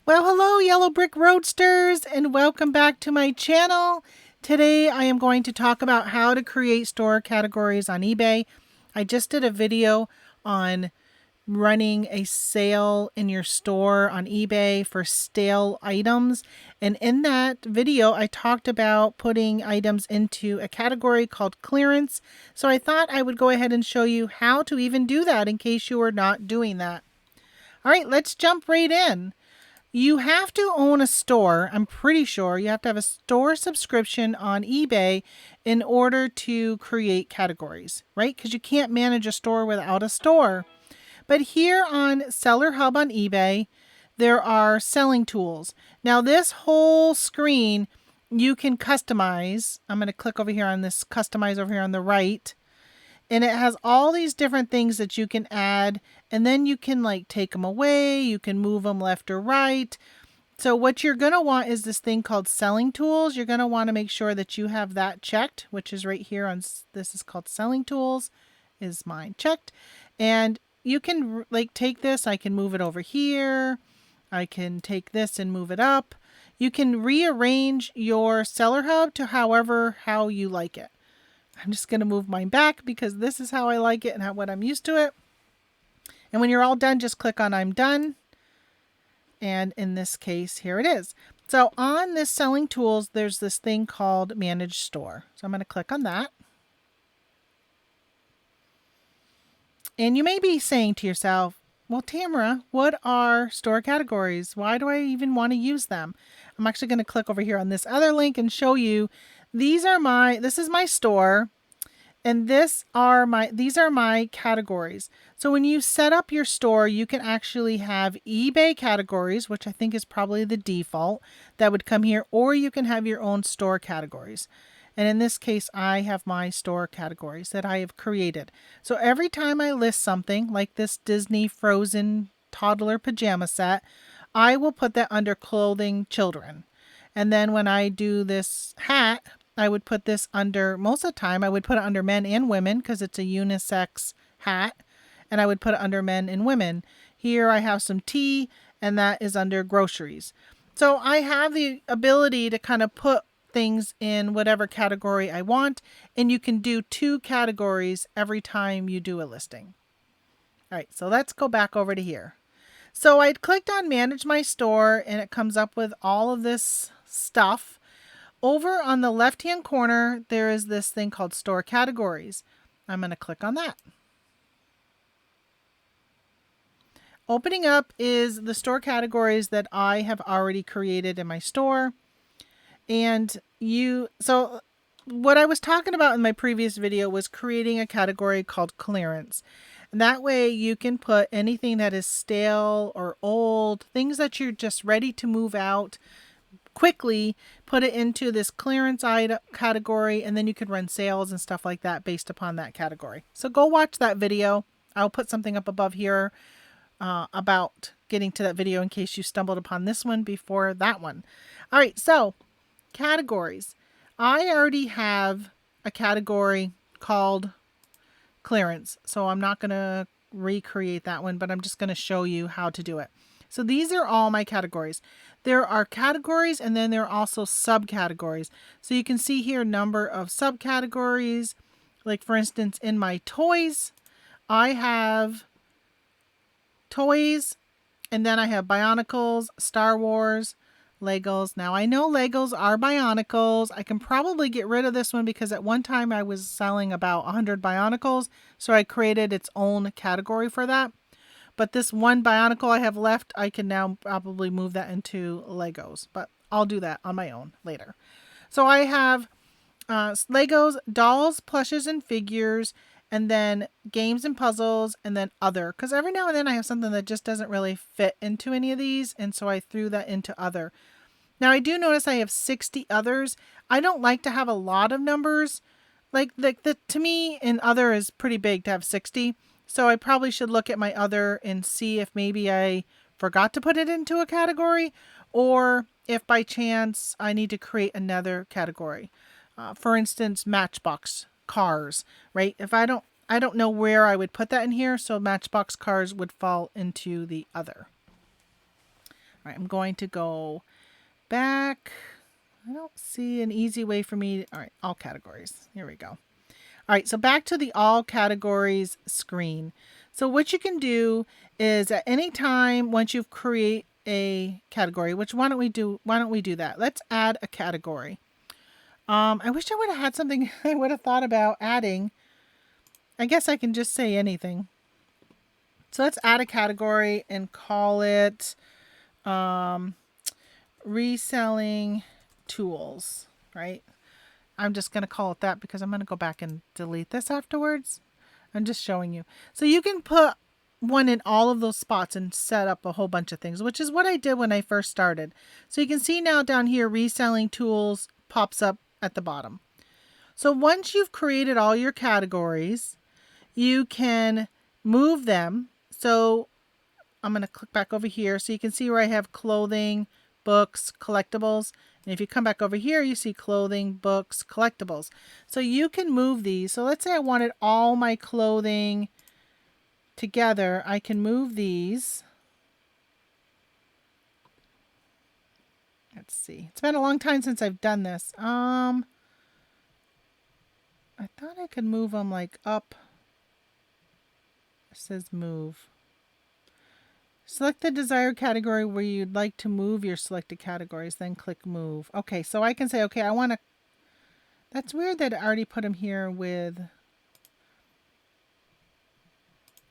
Well, hello, Yellow Brick Roadsters, and welcome back to my channel. Today I am going to talk about how to create store categories on eBay. I just did a video on running a sale in your store on eBay for stale items. And in that video, I talked about putting items into a category called clearance. So I thought I would go ahead and show you how to even do that in case you are not doing that. All right, let's jump right in. You have to own a store. I'm pretty sure you have to have a store subscription on eBay in order to create categories, right? Because you can't manage a store without a store. But here on Seller Hub on eBay, there are selling tools. Now this whole screen you can customize. I'm going to click over here on this customize over here on the right. And it has all these different things that you can add, and then you can like take them away, you can move them left or right. So what you're going to want is this thing called selling tools. You're going to want to make sure that you have that checked, which is right here on this is called selling tools, is mine checked. And you can like take this, I can move it over here. I can take this and move it up. You can rearrange your seller hub to how you like it. I'm just going to move mine back because this is how I like it and what I'm used to it. And when you're all done, just click on I'm done. And in this case, here it is. So on this selling tools, there's this thing called manage store. So I'm going to click on that. And you may be saying to yourself, well, Tamara, what are store categories? Why do I even want to use them? I'm actually going to click over here on this other link and show you this is my store, and these are my categories. So when you set up your store, you can actually have eBay categories, which I think is probably the default that would come here, or you can have your own store categories. And in this case, I have my store categories that I have created. So every time I list something like this Disney Frozen toddler pajama set, I will put that under clothing children. And then when I do this hat, I would put this under, most of the time, I would put it under men and women because it's a unisex hat. And I would put it under men and women. Here I have some tea, and that is under groceries. So I have the ability to kind of put things in whatever category I want. And you can do 2 categories every time you do a listing. All right, so let's go back over to here. So I clicked on manage my store, and it comes up with all of this stuff. Over on the left hand corner, there is this thing called store categories. I'm going to click on that. Opening up is the store categories that I have already created in my store. And so what I was talking about in my previous video was creating a category called clearance. And that way you can put anything that is stale or old, things that you're just ready to move out quickly, put it into this clearance item category, and then you could run sales and stuff like that based upon that category. So go watch that video. I'll put something up above here about getting to that video in case you stumbled upon this one before that one. All right, so categories. I already have a category called clearance, so I'm not going to recreate that one, but I'm just going to show you how to do it. So these are all my categories. There are categories, and then there are also subcategories. So you can see here number of subcategories. Like for instance, in my toys, I have toys, and then I have Bionicles, Star Wars, Legos. Now I know Legos are Bionicles. I can probably get rid of this one because at one time I was selling about 100 Bionicles. So I created its own category for that. But this one Bionicle I have left, I can now probably move that into Legos. But I'll do that on my own later. So I have Legos, dolls, plushes, and figures, and then games and puzzles, and then other. Because every now and then I have something that just doesn't really fit into any of these, and so I threw that into other. Now I do notice I have 60 others. I don't like to have a lot of numbers. Like to me, in other is pretty big to have 60. So I probably should look at my other and see if maybe I forgot to put it into a category, or if by chance I need to create another category. For instance, Matchbox cars, right? If I don't know where I would put that in here, so Matchbox cars would fall into the other. All right, I'm going to go back. I don't see an easy way for me. All right, all categories. Here we go. All right, so back to the all categories screen. So what you can do is at any time once you create a category, which why don't we do that? Let's add a category. I wish I would have had something I would have thought about adding. I guess I can just say anything. So let's add a category and call it reselling tools, right? I'm just going to call it that because I'm going to go back and delete this afterwards. I'm just showing you. So you can put one in all of those spots and set up a whole bunch of things, which is what I did when I first started. So you can see now down here, reselling tools pops up at the bottom. So once you've created all your categories, you can move them. So I'm going to click back over here so you can see where I have clothing, books, collectibles. And if you come back over here, you see clothing, books, collectibles. So you can move these. So let's say I wanted all my clothing together. I can move these. Let's see. It's been a long time since I've done this. I thought I could move them like up. It says move. Select the desired category where you'd like to move your selected categories, then click move. Okay, so I can say, okay, I want to, that's weird that I already put them here with,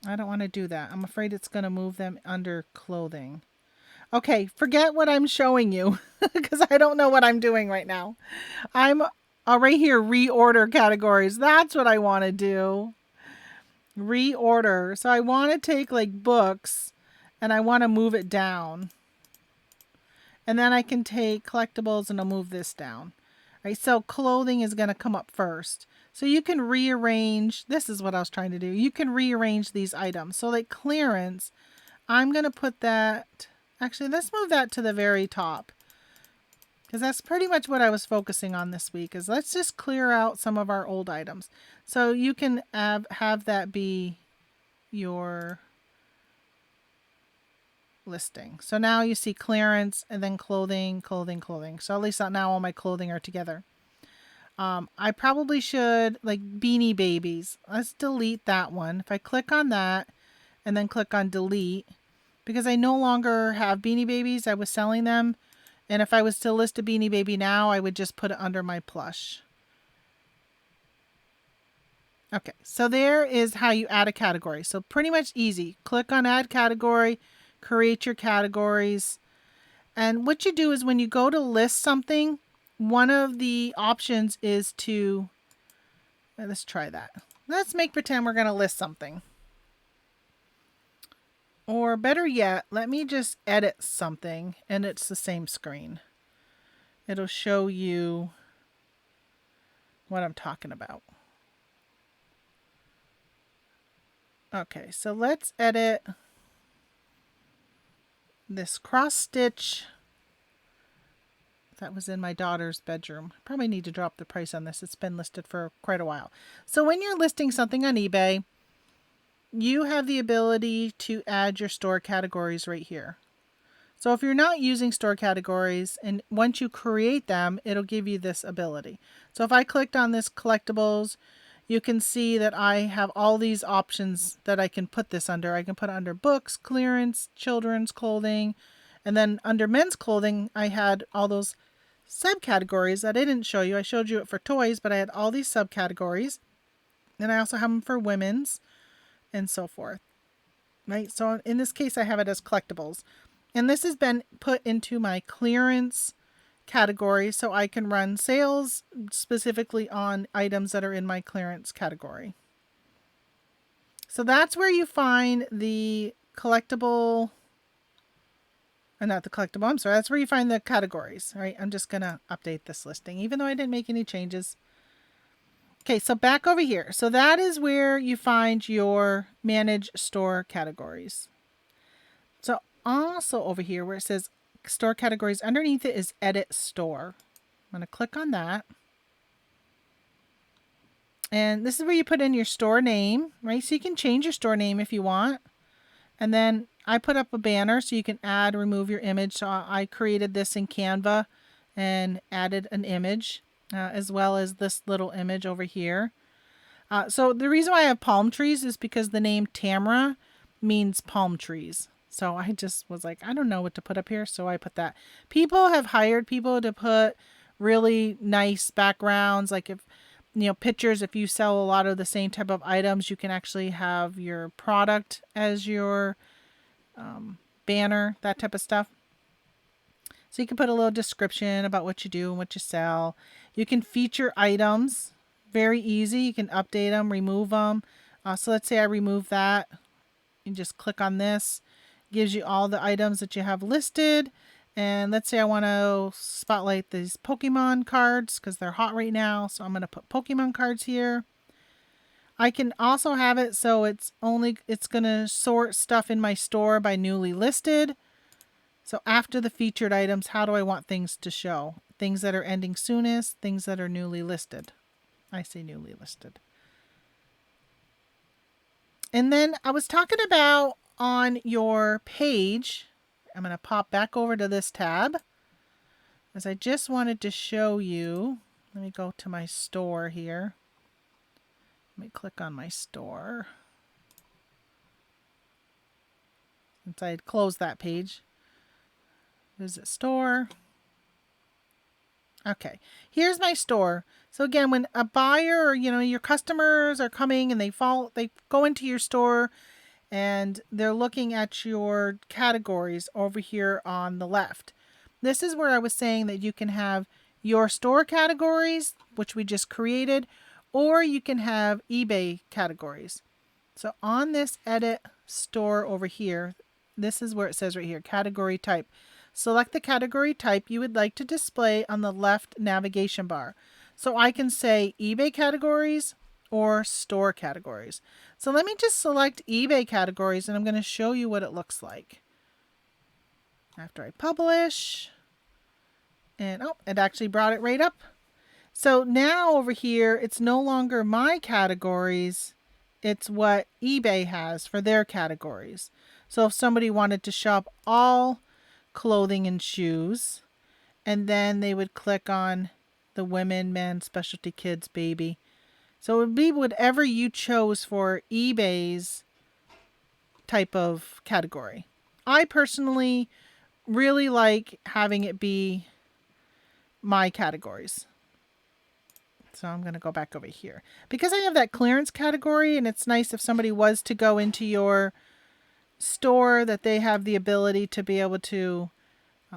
I don't want to do that. I'm afraid it's going to move them under clothing. Okay, forget what I'm showing you because I don't know what I'm doing right now. I'm right here, reorder categories. That's what I want to do. Reorder. So I want to take like books and I want to move it down. And then I can take collectibles and I'll move this down. Right, so clothing is going to come up first. So you can rearrange. This is what I was trying to do. You can rearrange these items. So like clearance, I'm going to put that. Actually, let's move that to the very top. Because that's pretty much what I was focusing on this week. Is let's just clear out some of our old items. So you can have that be your listing. So now you see clearance and then clothing, clothing, clothing. So at least now all my clothing are together. I probably should, like Beanie Babies. Let's delete that one. If I click on that and then click on delete, because I no longer have Beanie Babies, I was selling them. And if I was to list a Beanie Baby now, I would just put it under my plush. Okay, so there is how you add a category. So pretty much easy. Click on add category, create your categories. And what you do is when you go to list something, one of the options is to, let's try that. Let's make pretend we're going to list something. Or better yet, let me just edit something and it's the same screen. It'll show you what I'm talking about. Okay, so let's edit this cross stitch that was in my daughter's bedroom. Probably need to drop the price on this. It's been listed for quite a while. So when you're listing something on eBay, you have the ability to add your store categories right here. So if you're not using store categories, and once you create them, it'll give you this ability. So if I clicked on this collectibles, you can see that I have all these options that I can put this under. I can put it under books, clearance, children's clothing, and then under men's clothing, I had all those subcategories that I didn't show you. I showed you it for toys, but I had all these subcategories. And I also have them for women's and so forth. Right? So in this case, I have it as collectibles. And this has been put into my clearance category so I can run sales specifically on items that are in my clearance category. So that's where you find the collectible, not the collectible, I'm sorry, that's where you find the categories, right? I'm just going to update this listing, even though I didn't make any changes. Okay, so back over here. So that is where you find your manage store categories. So also over here where it says store categories, underneath it is edit store. I'm going to click on that. And this is where you put in your store name, right? So you can change your store name if you want. And then I put up a banner so you can add or remove your image. So I created this in Canva and added an image as well as this little image over here. So the reason why I have palm trees is because the name Tamara means palm trees. So I just was like, I don't know what to put up here, so I put that. People have hired people to put really nice backgrounds, like if pictures. If you sell a lot of the same type of items, you can actually have your product as your banner, that type of stuff. So you can put a little description about what you do and what you sell. You can feature items. Very easy. You can update them, remove them. So let's say I remove that. You just click on this. Gives you all the items that you have listed. And let's say I want to spotlight these Pokemon cards because they're hot right now. So I'm going to put Pokemon cards here. I can also have it so it's going to sort stuff in my store by newly listed. So after the featured items, how do I want things to show? Things that are ending soonest, things that are newly listed. I say newly listed. And then I was talking about on your page, I'm going to pop back over to this tab, as I just wanted to show you. Let me go to my store here. Let me click on my store. Since I had closed that page. Visit store. Okay, here's my store. So again, when a buyer or your customers are coming and they go into your store and they're looking at your categories over here on the left. This is where I was saying that you can have your store categories, which we just created, or you can have eBay categories. So on this edit store over here, this is where it says right here, category type. Select the category type you would like to display on the left navigation bar. So I can say eBay categories or store categories. So let me just select eBay categories and I'm going to show you what it looks like. After I publish, and it actually brought it right up. So now over here, it's no longer my categories. It's what eBay has for their categories. So if somebody wanted to shop all clothing and shoes, and then they would click on the women, men, specialty, kids, baby. So it would be whatever you chose for eBay's type of category. I personally really like having it be my categories. So I'm going to go back over here. Because I have that clearance category, and it's nice if somebody was to go into your store that they have the ability to be able to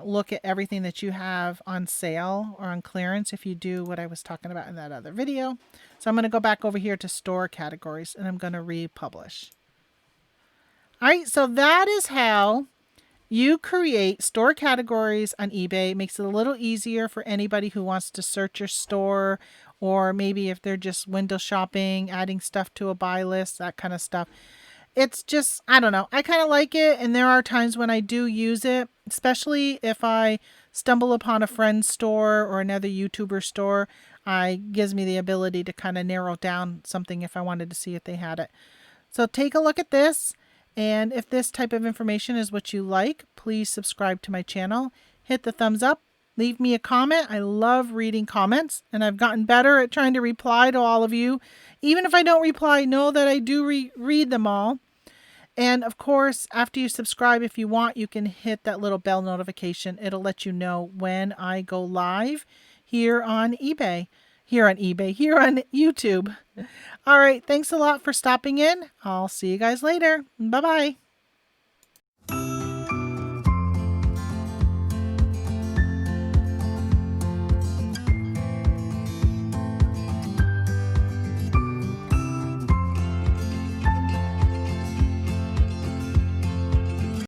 look at everything that you have on sale or on clearance if you do what I was talking about in that other video. So I'm going to go back over here to store categories and I'm going to republish. All right, so that is how you create store categories on eBay. It makes it a little easier for anybody who wants to search your store, or maybe if they're just window shopping, adding stuff to a buy list, that kind of stuff. It's just, I don't know. I kind of like it, and there are times when I do use it, especially if I stumble upon a friend's store or another YouTuber store. It gives me the ability to kind of narrow down something if I wanted to see if they had it. So take a look at this, and if this type of information is what you like, please subscribe to my channel. Hit the thumbs up. Leave me a comment. I love reading comments, and I've gotten better at trying to reply to all of you. Even if I don't reply, know that I do read them all. And of course, after you subscribe, if you want, you can hit that little bell notification. It'll let you know when I go live here on here on YouTube. All right. Thanks a lot for stopping in. I'll see you guys later. Bye-bye.